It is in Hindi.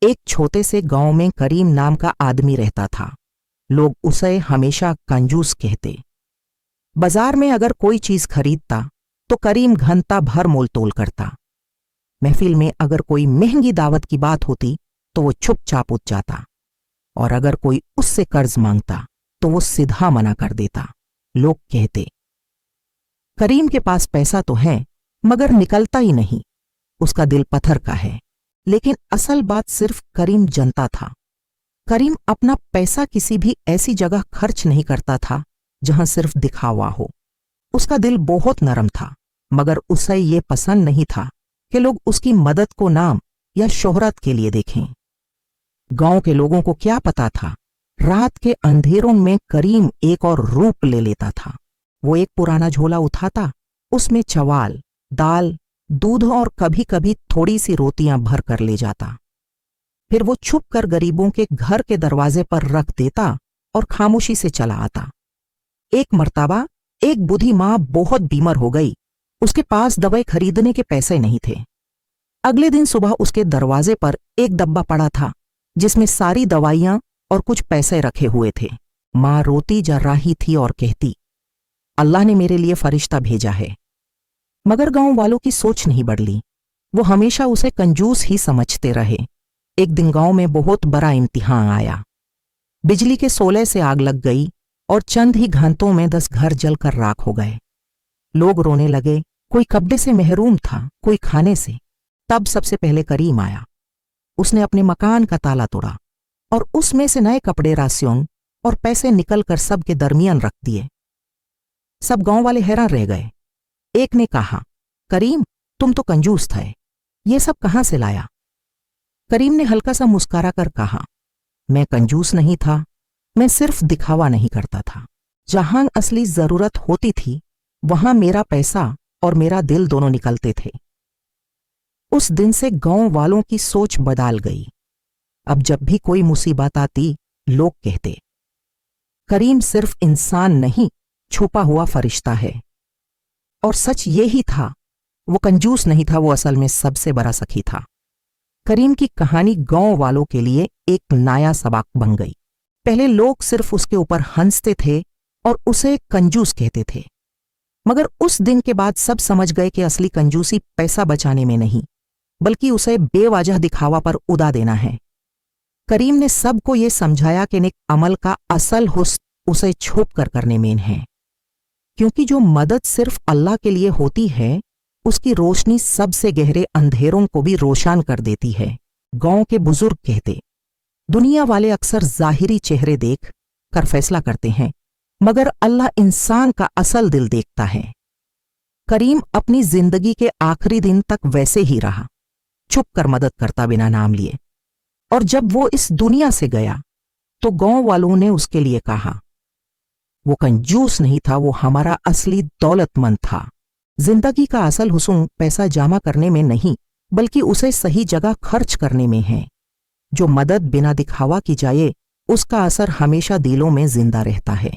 एक छोटे से गांव में करीम नाम का आदमी रहता था। लोग उसे हमेशा कंजूस कहते। बाजार में अगर कोई चीज खरीदता तो करीम घंटा भर मोलतोल करता। महफिल में अगर कोई महंगी दावत की बात होती तो वो चुपचाप उठ जाता, और अगर कोई उससे कर्ज मांगता तो वो सीधा मना कर देता। लोग कहते, करीम के पास पैसा तो है मगर निकलता ही नहीं, उसका दिल पत्थर का है। लेकिन असल बात सिर्फ करीम जानता था। करीम अपना पैसा किसी भी ऐसी जगह खर्च नहीं करता था जहां सिर्फ दिखावा हो। उसका दिल बहुत नरम था, मगर उसे ये पसंद नहीं था कि लोग उसकी मदद को नाम या शोहरत के लिए देखें। गांव के लोगों को क्या पता था, रात के अंधेरों में करीम एक और रूप ले लेता था। वो एक पुराना झोला उठाता, उसमें चावल, दाल, दूध और कभी कभी थोड़ी सी रोटियां भर कर ले जाता। फिर वो छुप कर गरीबों के घर के दरवाजे पर रख देता और खामोशी से चला आता। एक मर्तबा एक बूढ़ी मां बहुत बीमार हो गई। उसके पास दवाई खरीदने के पैसे नहीं थे। अगले दिन सुबह उसके दरवाजे पर एक डब्बा पड़ा था जिसमें सारी दवाइयां और कुछ पैसे रखे हुए थे। मां रोती जा रही थी और कहती, अल्लाह ने मेरे लिए फरिश्ता भेजा है। मगर गांव वालों की सोच नहीं बदली। वो हमेशा उसे कंजूस ही समझते रहे। एक दिन गांव में बहुत बड़ा इम्तिहान आया। बिजली के शोले से आग लग गई और चंद ही घंटों में 10 घर जलकर राख हो गए। लोग रोने लगे। कोई कपड़े से महरूम था, कोई खाने से। तब सबसे पहले करीम आया। उसने अपने मकान का ताला तोड़ा और उसमें से नए कपड़े, राशन और पैसे निकलकर सबके दरमियान रख दिए। सब गांव वाले हैरान रह गए। एक ने कहा, करीम तुम तो कंजूस थे, ये सब कहां से लाया? करीम ने हल्का सा मुस्कुरा कर कहा, मैं कंजूस नहीं था, मैं सिर्फ दिखावा नहीं करता था। जहां असली जरूरत होती थी वहां मेरा पैसा और मेरा दिल दोनों निकलते थे। उस दिन से गांव वालों की सोच बदल गई। अब जब भी कोई मुसीबत आती, लोग कहते, करीम सिर्फ इंसान नहीं, छुपा हुआ फरिश्ता है। और सच ये ही था, वो कंजूस नहीं था, वो असल में सबसे बड़ा सखी था। करीम की कहानी गांव वालों के लिए एक नया सबक बन गई। पहले लोग सिर्फ उसके ऊपर हंसते थे और उसे कंजूस कहते थे, मगर उस दिन के बाद सब समझ गए कि असली कंजूसी पैसा बचाने में नहीं, बल्कि उसे बेवजह दिखावा पर उड़ा देना है। करीम ने सबको ये समझाया कि नेक अमल का असल हुस्न उसे छुप कर करने में है, क्योंकि जो मदद सिर्फ अल्लाह के लिए होती है उसकी रोशनी सबसे गहरे अंधेरों को भी रोशन कर देती है। गांव के बुजुर्ग कहते, दुनिया वाले अक्सर जाहिरी चेहरे देख कर फैसला करते हैं, मगर अल्लाह इंसान का असल दिल देखता है। करीम अपनी जिंदगी के आखिरी दिन तक वैसे ही रहा, छुप कर मदद करता बिना नाम लिए। और जब वो इस दुनिया से गया तो गांव वालों ने उसके लिए कहा, वो कंजूस नहीं था, वो हमारा असली दौलतमंद था। जिंदगी का असल हुस्न पैसा जमा करने में नहीं, बल्कि उसे सही जगह खर्च करने में है। जो मदद बिना दिखावा की जाए, उसका असर हमेशा दिलों में जिंदा रहता है।